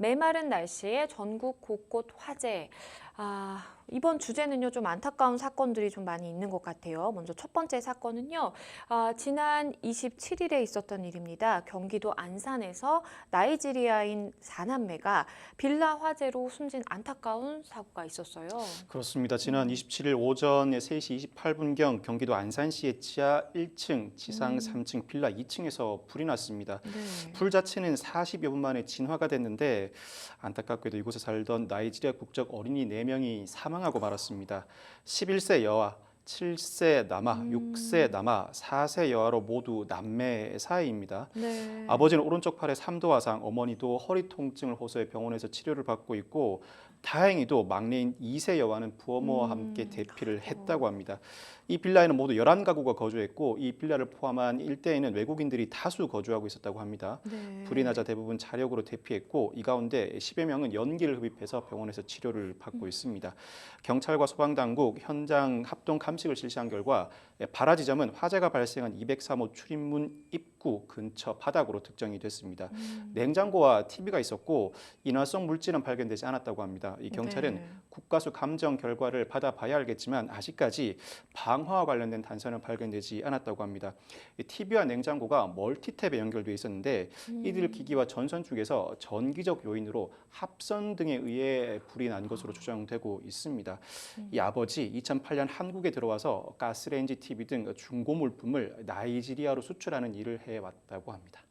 메마른 날씨에 전국 곳곳 화재. 이번 주제는요, 좀 안타까운 사건들이 좀 많이 있는 것 같아요. 먼저 첫 번째 사건은요, 지난 27일에 있었던 일입니다. 경기도 안산에서 나이지리아인 4남매가 빌라 화재로 숨진 안타까운 사고가 있었어요. 그렇습니다. 지난 27일 오전 3시 28분경 경기도 안산시의 지하 1층, 지상 3층 빌라 2층에서 불이 났습니다. 네. 불 자체는 40여 분 만에 진화가 됐는데 안타깝게도 이곳에 살던 나이지리아 국적 어린이 4명이 사망하고 말았습니다. 11세 여아, 7세 남아, 6세 남아, 4세 여아로 모두 남매 사이입니다. 네. 아버지는 오른쪽 팔에 3도 화상, 어머니도 허리 통증을 호소해 병원에서 치료를 받고 있고 다행히도 막내인 2세 여아는 부모와 함께 대피를 했다고 합니다. 이 빌라에는 모두 11가구가 거주했고 이 빌라를 포함한 일대에는 외국인들이 다수 거주하고 있었다고 합니다. 네. 불이 나자 대부분 자력으로 대피했고 이 가운데 10여 명은 연기를 흡입해서 병원에서 치료를 받고 있습니다. 경찰과 소방당국 현장 합동 감식을 실시한 결과 발화 지점은 화재가 발생한 203호 출입문 입구 근처 바닥으로 특정이 됐습니다. 냉장고와 TV가 있었고 인화성 물질은 발견되지 않았다고 합니다. 이 경찰은 네. 국가수 감정 결과를 받아봐야 알겠지만 아직까지 방화와 관련된 단서는 발견되지 않았다고 합니다. 이 TV와 냉장고가 멀티탭에 연결돼 있었는데 이들 기기와 전선 쪽에서 전기적 요인으로 합선 등에 의해 불이 난 것으로 추정되고 있습니다. 이 아버지 2008년 한국에 들어와서 가스레인지, TV 등 중고 물품을 나이지리아로 수출하는 일을 해왔다고 합니다.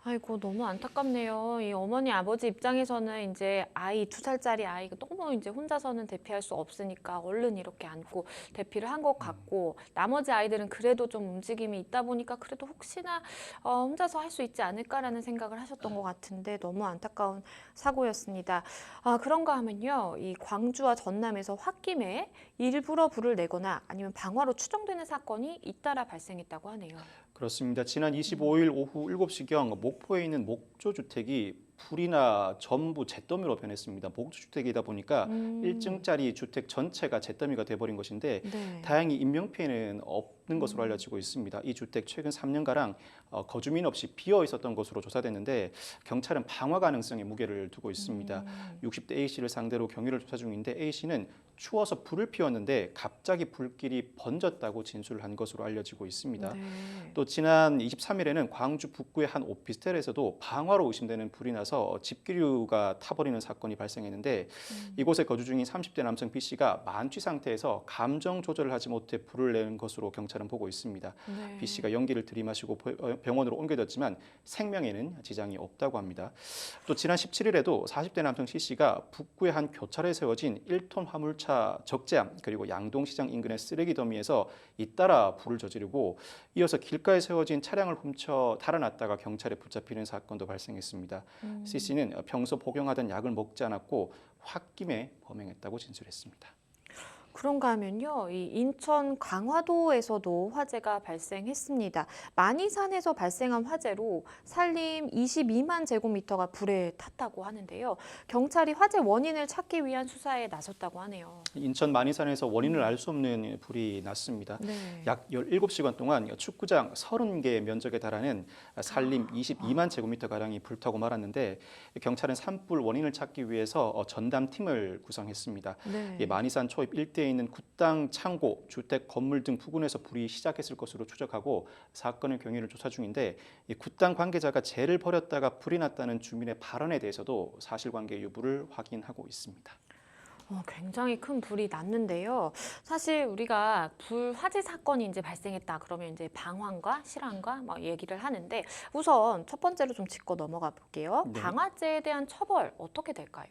아이고, 너무 안타깝네요. 이 어머니, 아버지 입장에서는 이제 아이 2살짜리 아이가 너무 이제 혼자서는 대피할 수 없으니까 얼른 이렇게 안고 대피를 한 것 같고, 나머지 아이들은 그래도 좀 움직임이 있다 보니까 그래도 혹시나 혼자서 할 수 있지 않을까라는 생각을 하셨던 것 같은데 너무 안타까운 사고였습니다. 그런가 하면요, 이 광주와 전남에서 홧김에 일부러 불을 내거나 아니면 방화로 추정되는 사건이 잇따라 발생했다고 하네요. 그렇습니다. 지난 25일 오후 7시경 목포에 있는 목조주택이 불이나 전부 잿더미로 변했습니다. 목조주택이다 보니까 1층짜리 주택 전체가 잿더미가 돼버린 것인데 네. 다행히 인명피해는 없는 것으로 알려지고 있습니다. 이 주택 최근 3년가량 거주민 없이 비어 있었던 것으로 조사됐는데 경찰은 방화 가능성에 무게를 두고 있습니다. 60대 A씨를 상대로 경위를 조사 중인데 A씨는 추워서 불을 피웠는데 갑자기 불길이 번졌다고 진술을 한 것으로 알려지고 있습니다. 네. 또 지난 23일에는 광주 북구의 한 오피스텔에서도 방화로 의심되는 불이 나서 집기류가 타버리는 사건이 발생했는데 이곳에 거주 중인 30대 남성 B씨가 만취 상태에서 감정 조절을 하지 못해 불을 낸 것으로 경찰은 보고 있습니다. 네. B씨가 연기를 들이마시고 병원으로 옮겨졌지만 생명에는 지장이 없다고 합니다. 또 지난 17일에도 40대 남성 C씨가 북구의 한 교차로에 세워진 1톤 화물차 적재함 그리고 양동시장 인근의 쓰레기 더미에서 잇따라 불을 저지르고 이어서 길가에 세워진 차량을 훔쳐 달아났다가 경찰에 붙잡히는 사건도 발생했습니다. C씨는 평소 복용하던 약을 먹지 않았고 홧김에 범행했다고 진술했습니다. 그런가 하면요, 이 인천 강화도에서도 화재가 발생했습니다. 만이산에서 발생한 화재로 산림 22만 제곱미터가 불에 탔다고 하는데요. 경찰이 화재 원인을 찾기 위한 수사에 나섰다고 하네요. 인천 만이산에서 원인을 알 수 없는 불이 났습니다. 네. 약 17시간 동안 축구장 30개 면적에 달하는 산림 22만 제곱미터가량이 불타고 말았는데 경찰은 산불 원인을 찾기 위해서 전담팀을 구성했습니다. 네. 만이산 초입 일대에 있는 굿당 창고, 주택, 건물 등 부근에서 불이 시작했을 것으로 추적하고 사건의 경위를 조사 중인데 이 굿당 관계자가 재를 버렸다가 불이 났다는 주민의 발언에 대해서도 사실관계 여부를 확인하고 있습니다. 굉장히 큰 불이 났는데요. 사실 우리가 불 화재 사건이 이제 발생했다 그러면 이제 방화과 실화과 막 얘기를 하는데 우선 첫 번째로 좀 짚고 넘어가 볼게요. 네. 방화죄에 대한 처벌 어떻게 될까요?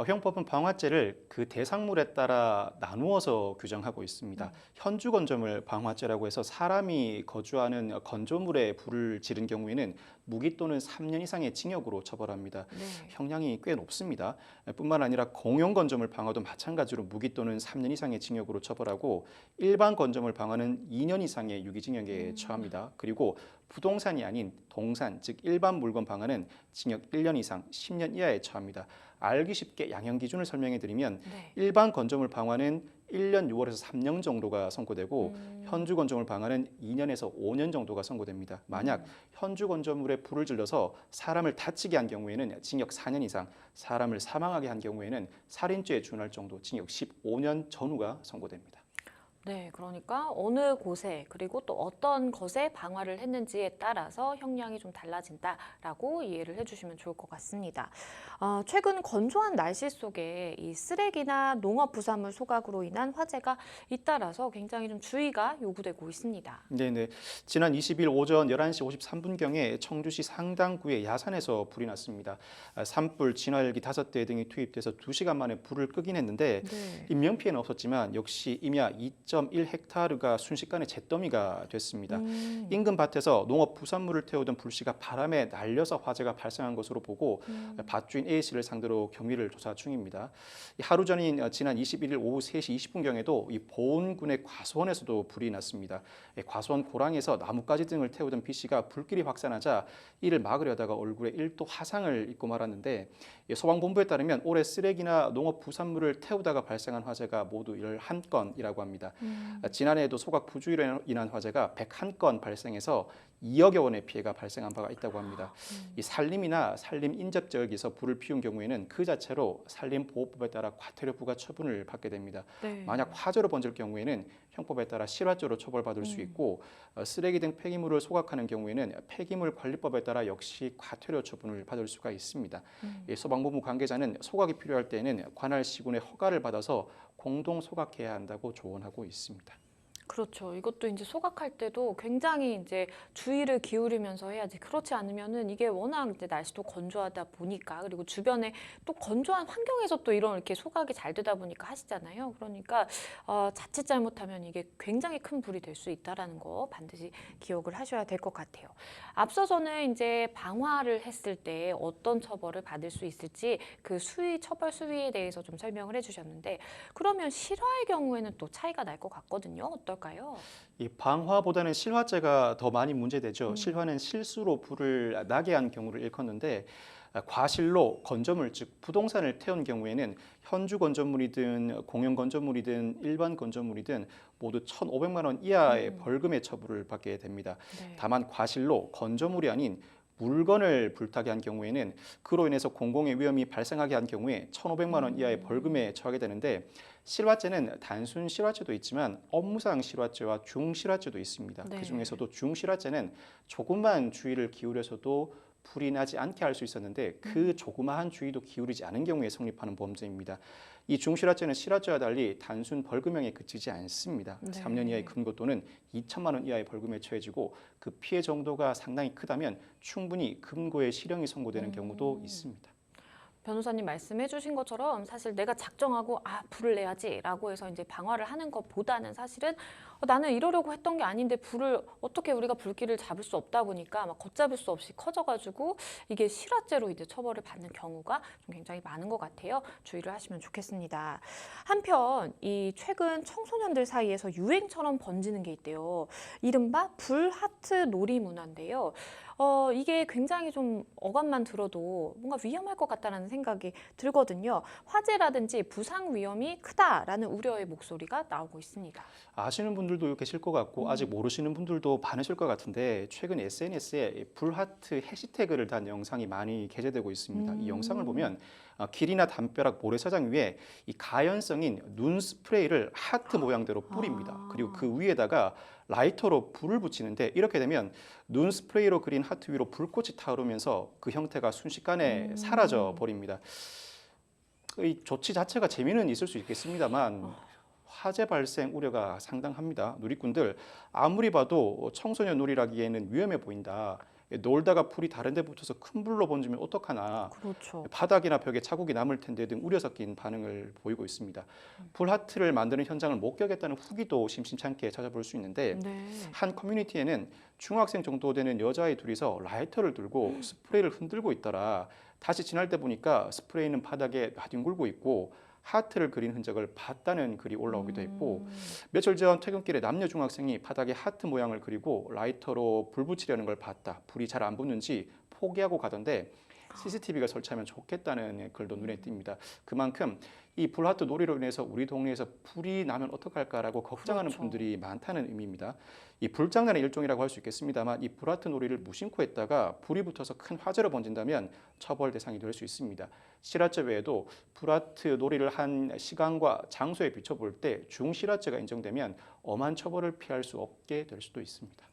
형법은 방화죄를 그 대상물에 따라 나누어서 규정하고 있습니다. 현주 건조물 방화죄라고 해서 사람이 거주하는 건조물에 불을 지른 경우에는 무기 또는 3년 이상의 징역으로 처벌합니다. 네. 형량이 꽤 높습니다. 뿐만 아니라 공용 건조물 방화도 마찬가지로 무기 또는 3년 이상의 징역으로 처벌하고 일반 건조물 방화는 2년 이상의 유기징역에 처합니다. 그리고 부동산이 아닌 동산, 즉 일반 물건 방화는 징역 1년 이상 10년 이하에 처합니다. 알기 쉽게 양형 기준을 설명해 드리면 네. 일반 건조물 방화는 1년 6월에서 3년 정도가 선고되고 현주 건조물 방화는 2년에서 5년 정도가 선고됩니다. 만약 현주 건조물에 불을 질러서 사람을 다치게 한 경우에는 징역 4년 이상, 사람을 사망하게 한 경우에는 살인죄에 준할 정도 징역 15년 전후가 선고됩니다. 네, 그러니까 어느 곳에 그리고 또 어떤 것에 방화를 했는지에 따라서 형량이 좀 달라진다라고 이해를 해주시면 좋을 것 같습니다. 최근 건조한 날씨 속에 이 쓰레기나 농업 부산물 소각으로 인한 화재가 잇따라서 굉장히 좀 주의가 요구되고 있습니다. 네네. 지난 20일 오전 11시 53분경에 청주시 상당구의 야산에서 불이 났습니다. 산불, 진화헬기 5대 등이 투입돼서 2시간 만에 불을 끄긴 했는데 네. 인명피해는 없었지만 역시 임야 2.1헥타르가 순식간에 잿더미가 됐습니다. 인근 밭에서 농업 부산물을 태우던 불씨가 바람에 날려서 화재가 발생한 것으로 보고 밭주인 A씨를 상대로 경위를 조사 중입니다. 하루 전인 지난 21일 오후 3시 20분경에도 이 보은군의 과수원에서도 불이 났습니다. 과수원 고랑에서 나뭇가지 등을 태우던 B씨가 불길이 확산하자 이를 막으려다가 얼굴에 1도 화상을 입고 말았는데 소방본부에 따르면 올해 쓰레기나 농업 부산물을 태우다가 발생한 화재가 모두 11건이라고 합니다. 지난해에도 소각 부주의로 인한 화재가 101건 발생해서 2억여 원의 피해가 발생한 바가 있다고 합니다. 이 산림이나 산림 인접 지역에서 불을 피운 경우에는 그 자체로 산림보호법에 따라 과태료 부과 처분을 받게 됩니다. 네. 만약 화재로 번질 경우에는 형법에 따라 실화죄로 처벌받을 수 있고 쓰레기 등 폐기물을 소각하는 경우에는 폐기물 관리법에 따라 역시 과태료 처분을 받을 수가 있습니다. 소방본부 관계자는 소각이 필요할 때에는 관할 시군의 허가를 받아서 공동 소각해야 한다고 조언하고 있습니다. 그렇죠. 이것도 이제 소각할 때도 굉장히 이제 주의를 기울이면서 해야지. 그렇지 않으면은 이게 워낙 이제 날씨도 건조하다 보니까 그리고 주변에 또 건조한 환경에서 또 이런 이렇게 소각이 잘 되다 보니까 하시잖아요. 그러니까 자칫 잘못하면 이게 굉장히 큰 불이 될 수 있다라는 거 반드시 기억을 하셔야 될 것 같아요. 앞서서는 이제 방화를 했을 때 어떤 처벌을 받을 수 있을지 그 처벌 수위에 대해서 좀 설명을 해주셨는데 그러면 실화의 경우에는 또 차이가 날 것 같거든요. 어떨까요? 이 방화보다는 실화죄가 더 많이 문제되죠. 실화는 실수로 불을 나게 한 경우를 일컫는데 과실로 건조물 즉 부동산을 태운 경우에는 현주 건조물이든 공영 건조물이든 일반 건조물이든 모두 1,500만 원 이하의 벌금의 처벌을 받게 됩니다. 네. 다만 과실로 건조물이 아닌 물건을 불타게 한 경우에는 그로 인해서 공공의 위험이 발생하게 한 경우에 1,500만 원 이하의 벌금에 처하게 되는데 실화죄는 단순 실화죄도 있지만 업무상 실화죄와 중실화죄도 있습니다. 네. 그중에서도 중실화죄는 조금만 주의를 기울여서도 불이 나지 않게 할 수 있었는데 그 조그마한 주의도 기울이지 않은 경우에 성립하는 범죄입니다. 이 중실화죄는 실화죄와 달리 단순 벌금형에 그치지 않습니다. 네. 3년 이하의 금고 또는 2천만 원 이하의 벌금에 처해지고 그 피해 정도가 상당히 크다면 충분히 금고의 실형이 선고되는 경우도 있습니다. 변호사님 말씀해 주신 것처럼 사실 내가 작정하고 불을 내야지라고 해서 이제 방화를 하는 것보다는 사실은 나는 이러려고 했던 게 아닌데 불을 어떻게 우리가 불길을 잡을 수 없다 보니까 막 걷잡을 수 없이 커져가지고 이게 실화죄로 이제 처벌을 받는 경우가 좀 굉장히 많은 것 같아요. 주의를 하시면 좋겠습니다. 한편 이 최근 청소년들 사이에서 유행처럼 번지는 게 있대요. 이른바 불하트 놀이 문화인데요. 이게 굉장히 좀 어감만 들어도 뭔가 위험할 것 같다는 생각이 들거든요. 화재라든지 부상 위험이 크다라는 우려의 목소리가 나오고 있습니다. 아시는 분들도 계실 것 같고 아직 모르시는 분들도 많으실 것 같은데 최근 SNS에 불하트 해시태그를 단 영상이 많이 게재되고 있습니다. 이 영상을 보면 길이나 담벼락 모래사장 위에 이 가연성인 눈 스프레이를 하트 모양대로 뿌립니다. 그리고 그 위에다가 라이터로 불을 붙이는데 이렇게 되면 눈 스프레이로 그린 하트 위로 불꽃이 타오르면서 그 형태가 순식간에 사라져 버립니다. 이 조치 자체가 재미는 있을 수 있겠습니다만 화재 발생 우려가 상당합니다. 누리꾼들 아무리 봐도 청소년 놀이라기에는 위험해 보인다. 놀다가 불이 다른 데 붙어서 큰 불로 번지면 어떡하나. 그렇죠. 바닥이나 벽에 자국이 남을 텐데 등 우려 섞인 반응을 보이고 있습니다. 불하트를 만드는 현장을 목격했다는 후기도 심심찮게 찾아볼 수 있는데 네. 한 커뮤니티에는 중학생 정도 되는 여자아이 둘이서 라이터를 들고 스프레이를 흔들고 있더라. 다시 지날 때 보니까 스프레이는 바닥에 나뒹굴고 있고 하트를 그린 흔적을 봤다는 글이 올라오기도 했고 며칠 전 퇴근길에 남녀 중학생이 바닥에 하트 모양을 그리고 라이터로 불 붙이려는 걸 봤다. 불이 잘 안 붙는지 포기하고 가던데 CCTV가 설치하면 좋겠다는 글도 눈에 띕니다. 그만큼 이 불하트 놀이로 인해서 우리 동네에서 불이 나면 어떡할까라고 걱정하는 그렇죠. 분들이 많다는 의미입니다. 이 불장난의 일종이라고 할 수 있겠습니다만 이 불하트 놀이를 무심코 했다가 불이 붙어서 큰 화재로 번진다면 처벌 대상이 될 수 있습니다. 실화죄 외에도 불하트 놀이를 한 시간과 장소에 비춰볼 때 중실화죄가 인정되면 엄한 처벌을 피할 수 없게 될 수도 있습니다.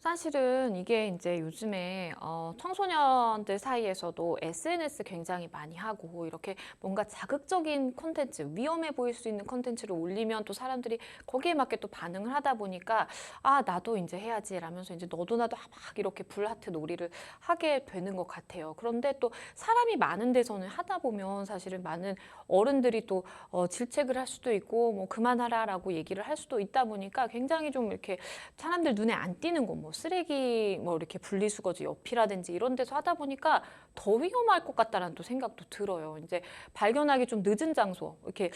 사실은 이게 이제 요즘에 청소년들 사이에서도 SNS 굉장히 많이 하고 이렇게 뭔가 자극적인 콘텐츠, 위험해 보일 수 있는 콘텐츠를 올리면 또 사람들이 거기에 맞게 또 반응을 하다 보니까 아, 나도 이제 해야지 라면서 이제 너도 나도 막 이렇게 불하트 놀이를 하게 되는 것 같아요. 그런데 또 사람이 많은 데서는 하다 보면 사실은 많은 어른들이 또 질책을 할 수도 있고 뭐 그만하라라고 얘기를 할 수도 있다 보니까 굉장히 좀 이렇게 사람들 눈에 안 띄는 곳, 뭐 쓰레기 뭐 이렇게 분리수거지 옆이라든지 이런 데서 하다 보니까 더 위험할 것 같다라는 또 생각도 들어요. 이제 발견하기 좀 늦은 장소, 이렇게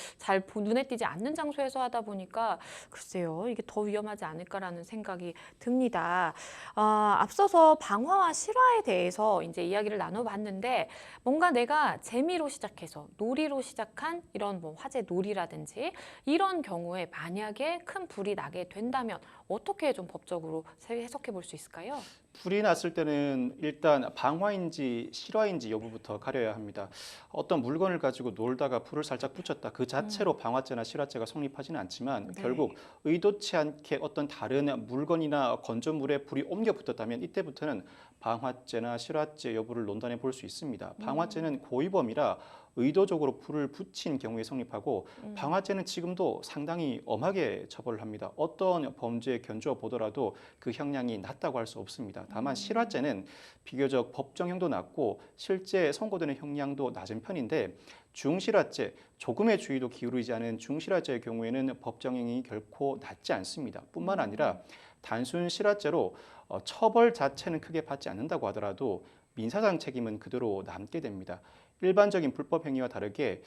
눈에 띄지 않는 장소에서 하다 보니까 글쎄요, 이게 더 위험하지 않을까라는 생각이 듭니다. 앞서서 방화와 실화에 대해서 이제 이야기를 나눠봤는데 뭔가 내가 재미로 시작해서 놀이로 시작한 이런 뭐 화재 놀이라든지 이런 경우에 만약에 큰 불이 나게 된다면 어떻게 좀 법적으로 해석해 볼 수 있을까요? 불이 났을 때는 일단 방화인지 실화인지 여부부터 가려야 합니다. 어떤 물건을 가지고 놀다가 불을 살짝 붙였다. 그 자체로 방화죄나 실화죄가 성립하지는 않지만 네. 결국 의도치 않게 어떤 다른 물건이나 건조물에 불이 옮겨 붙었다면 이때부터는 방화죄나 실화죄 여부를 논단해 볼 수 있습니다. 방화죄는 고의범이라 의도적으로 불을 붙인 경우에 성립하고 방화죄는 지금도 상당히 엄하게 처벌을 합니다. 어떤 범죄에 견주어 보더라도 그 형량이 낮다고 할 수 없습니다. 다만 실화죄는 비교적 법정형도 낮고 실제 선고되는 형량도 낮은 편인데 중실화죄, 조금의 주의도 기울이지 않은 중실화죄의 경우에는 법정형이 결코 낮지 않습니다. 뿐만 아니라 단순 실화죄로 처벌 자체는 크게 받지 않는다고 하더라도 민사상 책임은 그대로 남게 됩니다. 일반적인 불법 행위와 다르게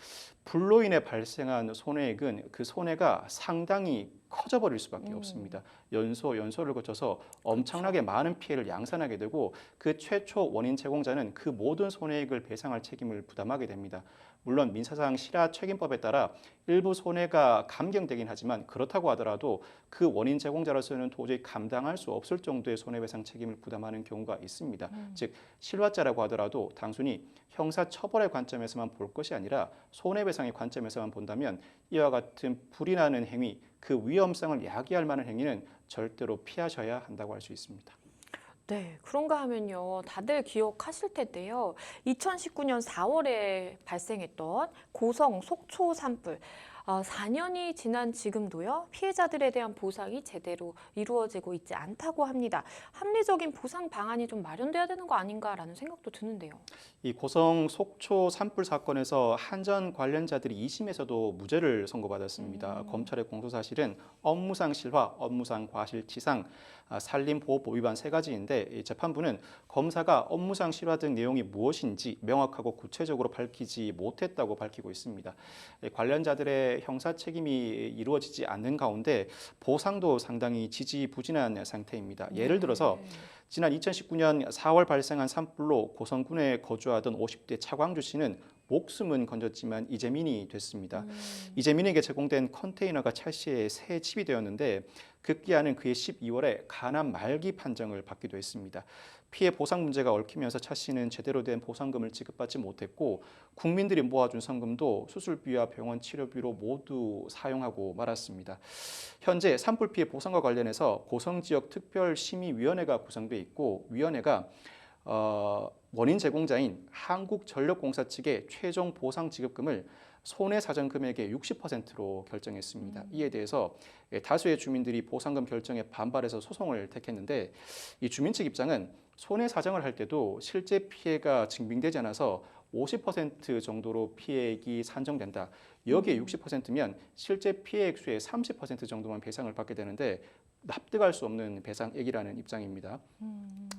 불로 인해 발생한 손해액은 그 손해가 상당히 커져버릴 수밖에 없습니다. 연소를 거쳐서 엄청나게 많은 피해를 양산하게 되고 그 최초 원인 제공자는 그 모든 손해액을 배상할 책임을 부담하게 됩니다. 물론 민사상 실화책임법에 따라 일부 손해가 감경되긴 하지만 그렇다고 하더라도 그 원인 제공자로서는 도저히 감당할 수 없을 정도의 손해배상 책임을 부담하는 경우가 있습니다. 즉 실화죄라고 하더라도 단순히 형사처벌의 관점에서만 볼 것이 아니라 손해배상의 관점에서만 본다면 이와 같은 불이 나는 행위, 그 위험성을 야기할 만한 행위는 절대로 피하셔야 한다고 할 수 있습니다. 네, 그런가 하면요. 다들 기억하실 텐데요. 2019년 4월에 발생했던 고성 속초 산불. 4년이 지난 지금도요. 피해자들에 대한 보상이 제대로 이루어지고 있지 않다고 합니다. 합리적인 보상 방안이 좀 마련돼야 되는 거 아닌가라는 생각도 드는데요. 이 고성 속초 산불 사건에서 한전 관련자들이 2심에서도 무죄를 선고받았습니다. 검찰의 공소 사실은 업무상 실화, 업무상 과실치상, 산림보호법 위반 세 가지인데 이 재판부는 검사가 업무상 실화 등 내용이 무엇인지 명확하고 구체적으로 밝히지 못했다고 밝히고 있습니다. 관련자들의 형사 책임이 이루어지지 않는 가운데 보상도 상당히 지지부진한 상태입니다. 예를 들어서 지난 2019년 4월 발생한 산불로 고성군에 거주하던 50대 차광주 씨는 목숨은 건졌지만 이재민이 됐습니다. 이재민에게 제공된 컨테이너가 차 씨의 새 집이 되었는데 급기야는 그해 12월에 간암 말기 판정을 받기도 했습니다. 피해 보상 문제가 얽히면서 차 씨는 제대로 된 보상금을 지급받지 못했고 국민들이 모아준 성금도 수술비와 병원 치료비로 모두 사용하고 말았습니다. 현재 산불 피해 보상과 관련해서 고성지역 특별심의위원회가 구성돼 있고 위원회가 원인 제공자인 한국전력공사 측의 최종 보상 지급금을 손해사정 금액의 60%로 결정했습니다. 이에 대해서 다수의 주민들이 보상금 결정에 반발해서 소송을 택했는데 이 주민 측 입장은 손해사정을 할 때도 실제 피해가 증빙되지 않아서 50% 정도로 피해액이 산정된다. 여기에 60%면 실제 피해 액수의 30% 정도만 배상을 받게 되는데 납득할 수 없는 배상액이라는 입장입니다.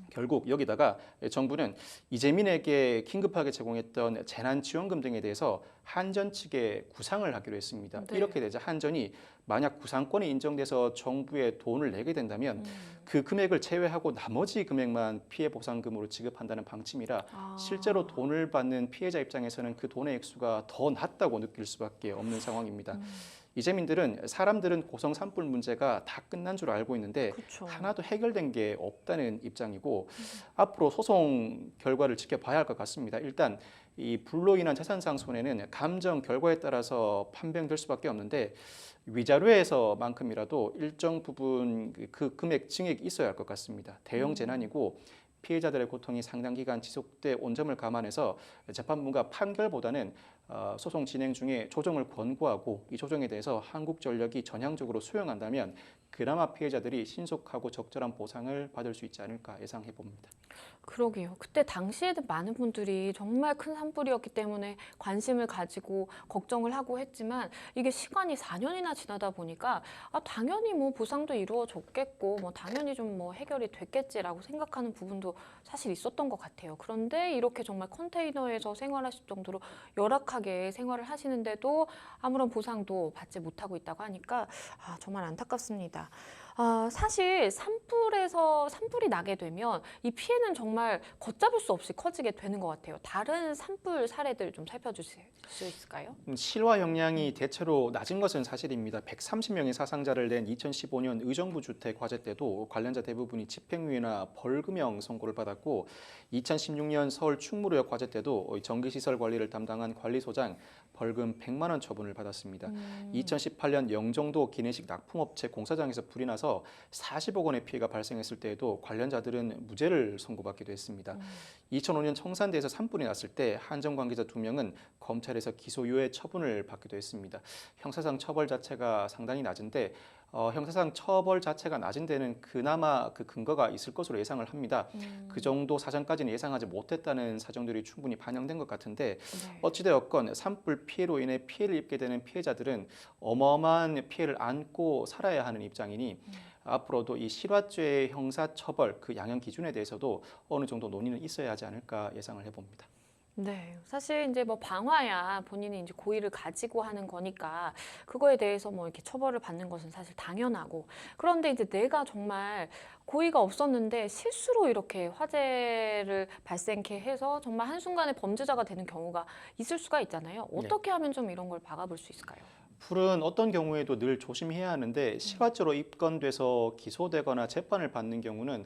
결국 여기다가 정부는 이재민에게 긴급하게 제공했던 재난지원금 등에 대해서 한전 측에 구상을 하기로 했습니다. 네. 이렇게 되자 한전이 만약 구상권이 인정돼서 정부에 돈을 내게 된다면 음. 그 금액을 제외하고 나머지 금액만 피해 보상금으로 지급한다는 방침이라 아. 실제로 돈을 받는 피해자 입장에서는 그 돈의 액수가 더 낮다고 느낄 수밖에 없는 상황입니다. 음. 이재민들은 사람들은 고성 산불 문제가 다 끝난 줄 알고 있는데 그렇죠. 하나도 해결된 게 없다는 입장이고 앞으로 소송 결과를 지켜봐야 할 것 같습니다. 일단 이 불로 인한 재산상 손해는 감정 결과에 따라서 판명될 수밖에 없는데 위자료에서만큼이라도 일정 부분 그 금액 증액이 있어야 할 것 같습니다. 대형 재난이고 피해자들의 고통이 상당 기간 지속돼 온 점을 감안해서 재판부가 판결보다는 소송 진행 중에 조정을 권고하고 이 조정에 대해서 한국전력이 전향적으로 수용한다면 그나마 피해자들이 신속하고 적절한 보상을 받을 수 있지 않을까 예상해 봅니다. 그러게요. 그때 당시에는 많은 분들이 정말 큰 산불이었기 때문에 관심을 가지고 걱정을 하고 했지만 이게 시간이 4년이나 지나다 보니까 당연히 뭐 보상도 이루어졌겠고 뭐 당연히 좀 뭐 해결이 됐겠지라고 생각하는 부분도 사실 있었던 것 같아요. 그런데 이렇게 정말 컨테이너에서 생활하실 정도로 열악하게 생활을 하시는데도 아무런 보상도 받지 못하고 있다고 하니까 정말 안타깝습니다. 사실 산불이 나게 되면 이 피해는 정말 걷잡을 수 없이 커지게 되는 것 같아요. 다른 산불 사례들 좀 살펴주실 수 있을까요? 실화 역량이 대체로 낮은 것은 사실입니다. 130명의 사상자를 낸 2015년 의정부 주택 화재 때도 관련자 대부분이 집행유예나 벌금형 선고를 받았고 2016년 서울 충무로역 화재 때도 전기시설 관리를 담당한 관리소장 벌금 100만 원 처분을 받았습니다. 2018년 영종도 기내식 납품업체 공사장에서 불이 나서 40억 원의 피해가 발생했을 때에도 관련자들은 무죄를 선고받기도 했습니다. 2005년 청산대에서 산불이 났을 때 한정 관계자 2명은 검찰에서 기소유예 처분을 받기도 했습니다. 형사상 처벌 자체가 상당히 낮은데 형사상 처벌 자체가 낮은 데는 그나마 그 근거가 있을 것으로 예상을 합니다. 그 정도 사정까지는 예상하지 못했다는 사정들이 충분히 반영된 것 같은데 네. 어찌되었건 산불 피해로 인해 피해를 입게 되는 피해자들은 어마어마한 피해를 안고 살아야 하는 입장이니 앞으로도 이 실화죄의 형사처벌 그 양형 기준에 대해서도 어느 정도 논의는 있어야 하지 않을까 예상을 해봅니다. 네, 사실 이제 뭐 방화야 본인이 이제 고의를 가지고 하는 거니까 그거에 대해서 뭐 이렇게 처벌을 받는 것은 사실 당연하고 그런데 이제 내가 정말 고의가 없었는데 실수로 이렇게 화재를 발생케 해서 정말 한순간에 범죄자가 되는 경우가 있을 수가 있잖아요. 어떻게 하면 좀 이런 걸 막아볼 수 있을까요? 불은 어떤 경우에도 늘 조심해야 하는데 실화죄로 입건돼서 기소되거나 재판을 받는 경우는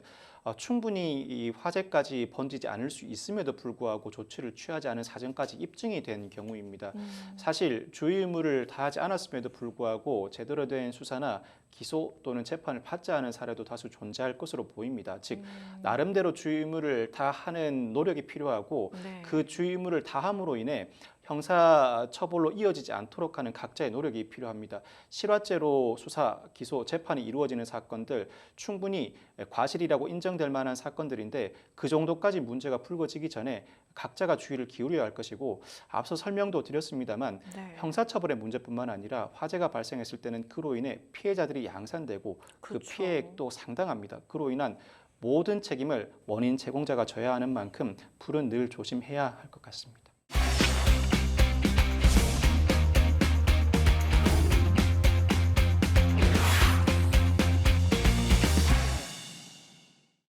충분히 이 화재까지 번지지 않을 수 있음에도 불구하고 조치를 취하지 않은 사정까지 입증이 된 경우입니다. 사실 주의 의무를 다하지 않았음에도 불구하고 제대로 된 수사나 기소 또는 재판을 받지 않은 사례도 다수 존재할 것으로 보입니다. 즉 나름대로 주의 의무를 다하는 노력이 필요하고 네. 그 주의 의무를 다함으로 인해 형사 처벌로 이어지지 않도록 하는 각자의 노력이 필요합니다. 실화죄로 수사, 기소, 재판이 이루어지는 사건들 충분히 과실이라고 인정될 만한 사건들인데 그 정도까지 문제가 불거지기 전에 각자가 주의를 기울여야 할 것이고 앞서 설명도 드렸습니다만 네. 형사처벌의 문제뿐만 아니라 화재가 발생했을 때는 그로 인해 피해자들이 양산되고 그 그렇죠. 피해액도 상당합니다. 그로 인한 모든 책임을 원인 제공자가 져야 하는 만큼 불은 늘 조심해야 할 것 같습니다.